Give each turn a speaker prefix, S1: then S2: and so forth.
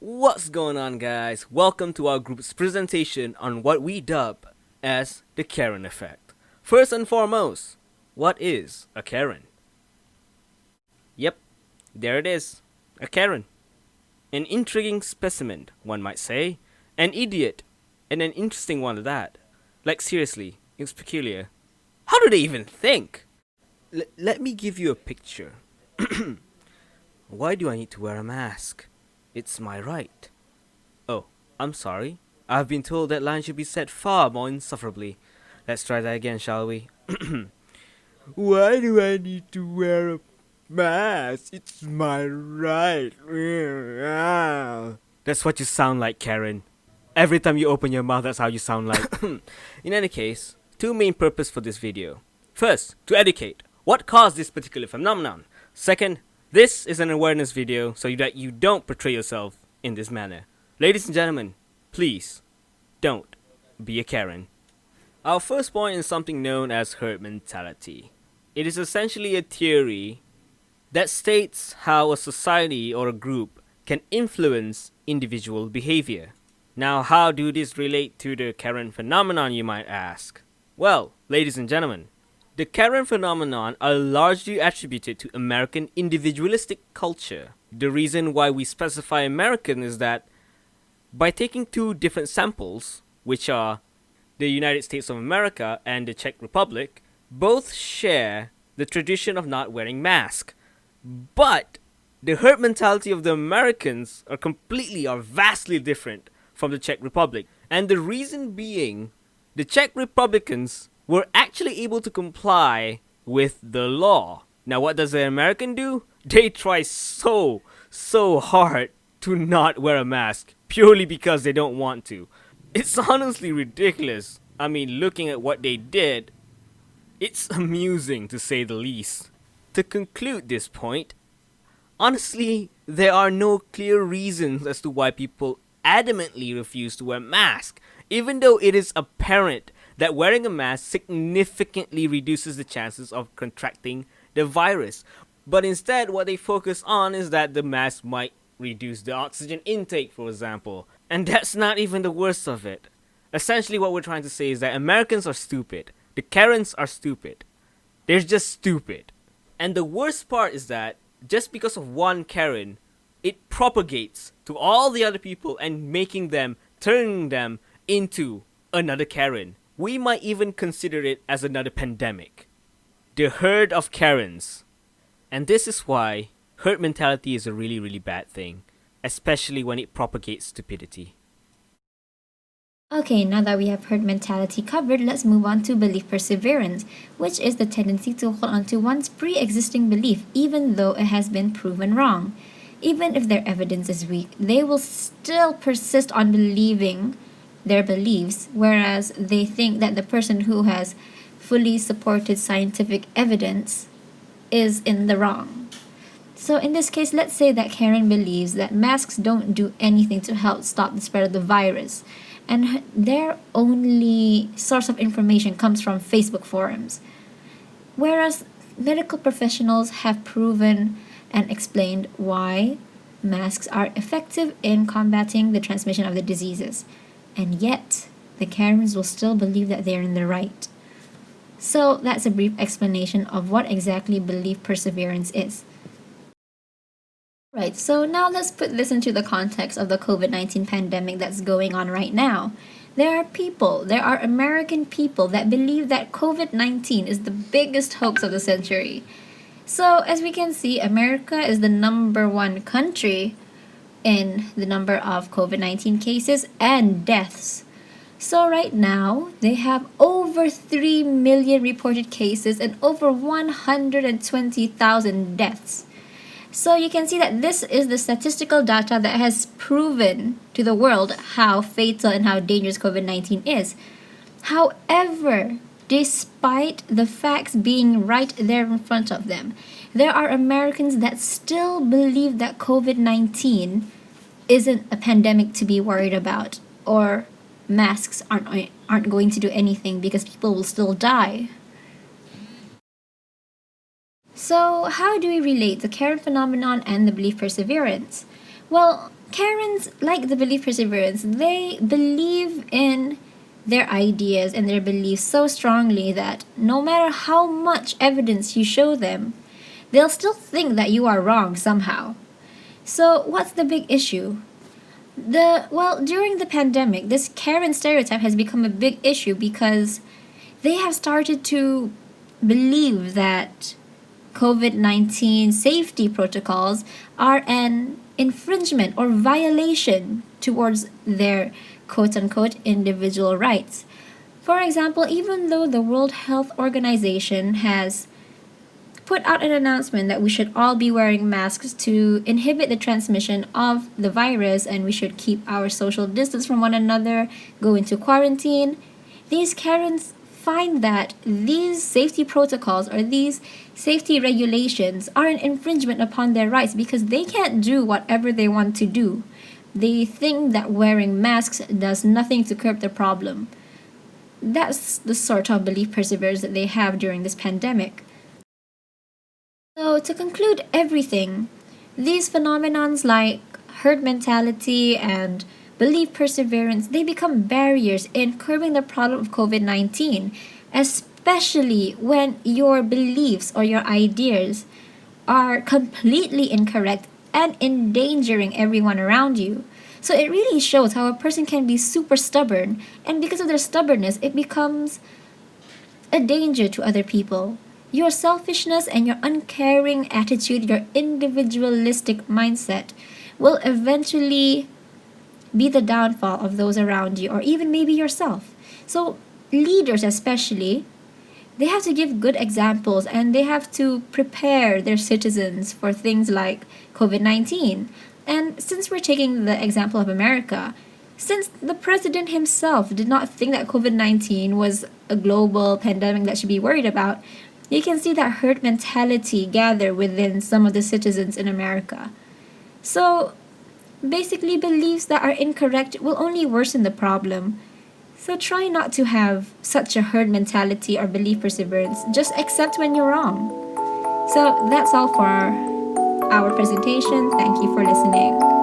S1: What's going on, guys? Welcome to our group's presentation on what we dub as the Karen effect. First and foremost, what is a Karen? Yep, there it is, a Karen. An intriguing specimen, one might say. An idiot, and an interesting one at that. Like, seriously, it's peculiar. How do they even think? Let me give you a picture. Why do I need to wear a mask? It's my right. Oh, I'm sorry. I've been told that line should be set far more insufferably. Let's try that again, shall we? Why do I need to wear a mask? It's my right. That's what you sound like, Karen. Every time you open your mouth, that's how you sound like. In any case, two main purposes for this video. First, to educate. What caused this particular phenomenon? Second, this is an awareness video so that you don't portray yourself in this manner. Ladies and gentlemen, please don't be a Karen. Our first point is something known as herd mentality. It is essentially a theory that states how a society or a group can influence individual behavior. Now, how do this relate to the Karen phenomenon, you might ask? Well, ladies and gentlemen, the Karen phenomenon are largely attributed to American individualistic culture. The reason why we specify American is that by taking two different samples, which are the United States of America and the Czech Republic, both share the tradition of not wearing masks. But the herd mentality of the Americans are vastly different from the Czech Republic. And the reason being, the Czech Republicans were actually able to comply with the law. Now, what does the American do? They try so hard to not wear a mask purely because they don't want to. It's honestly ridiculous. I mean, looking at what they did, it's amusing to say the least. To conclude this point, honestly, there are no clear reasons as to why people adamantly refuse to wear masks, even though it is apparent that wearing a mask significantly reduces the chances of contracting the virus. But instead, what they focus on is that the mask might reduce the oxygen intake, for example. And that's not even the worst of it. Essentially, what we're trying to say is that Americans are stupid. The Karens are stupid. They're just stupid. And the worst part is that just because of one Karen, it propagates to all the other people and turning them into another Karen. We might even consider it as another pandemic. The herd of Karens. And this is why herd mentality is a really bad thing, especially when it propagates stupidity.
S2: Okay, now that we have herd mentality covered, let's move on to belief perseverance, which is the tendency to hold on to one's pre-existing belief even though it has been proven wrong. Even if their evidence is weak, they will still persist on believing their beliefs, whereas they think that the person who has fully supported scientific evidence is in the wrong. So in this case, let's say that Karen believes that masks don't do anything to help stop the spread of the virus, and their only source of information comes from Facebook forums. Whereas medical professionals have proven and explained why masks are effective in combating the transmission of the diseases. And yet, the Karens will still believe that they're in the right. So that's a brief explanation of what exactly belief perseverance is. Right, so now let's put this into the context of the COVID-19 pandemic that's going on right now. There are American people that believe that COVID-19 is the biggest hoax of the century. So as we can see, America is the number one country in the number of COVID-19 cases and deaths. So right now, they have over 3 million reported cases and over 120,000 deaths. So you can see that this is the statistical data that has proven to the world how fatal and how dangerous COVID-19 is. However, despite the facts being right there in front of them, there are Americans that still believe that COVID-19 isn't a pandemic to be worried about, or masks aren't going to do anything because people will still die. So how do we relate the Karen phenomenon and the belief perseverance? Well, Karens, like the belief perseverance, they believe in their ideas and their beliefs so strongly that no matter how much evidence you show them, they'll still think that you are wrong somehow. So, what's the big issue? During the pandemic, this Karen stereotype has become a big issue because they have started to believe that COVID-19 safety protocols are an infringement or violation towards their quote unquote individual rights. For example, even though the World Health Organization has put out an announcement that we should all be wearing masks to inhibit the transmission of the virus and we should keep our social distance from one another, go into quarantine, these Karens find that these safety protocols or these safety regulations are an infringement upon their rights because they can't do whatever they want to do. They think that wearing masks does nothing to curb the problem. That's the sort of belief perseverance that they have during this pandemic. So, to conclude everything, these phenomenons like herd mentality and belief perseverance, they become barriers in curbing the problem of COVID-19, especially when your beliefs or your ideas are completely incorrect and endangering everyone around you. So it really shows how a person can be super stubborn, and because of their stubbornness, it becomes a danger to other people. Your selfishness and your uncaring attitude, your individualistic mindset, will eventually be the downfall of those around you, or even maybe yourself. So, leaders especially, they have to give good examples and they have to prepare their citizens for things like COVID 19. And since we're taking the example of America, since the president himself did not think that COVID 19 was a global pandemic that should be worried about, you can see that herd mentality gather within some of the citizens in America. So, basically, beliefs that are incorrect will only worsen the problem. So, try not to have such a herd mentality or belief perseverance. Just accept when you're wrong. So, that's all for our presentation. Thank you for listening.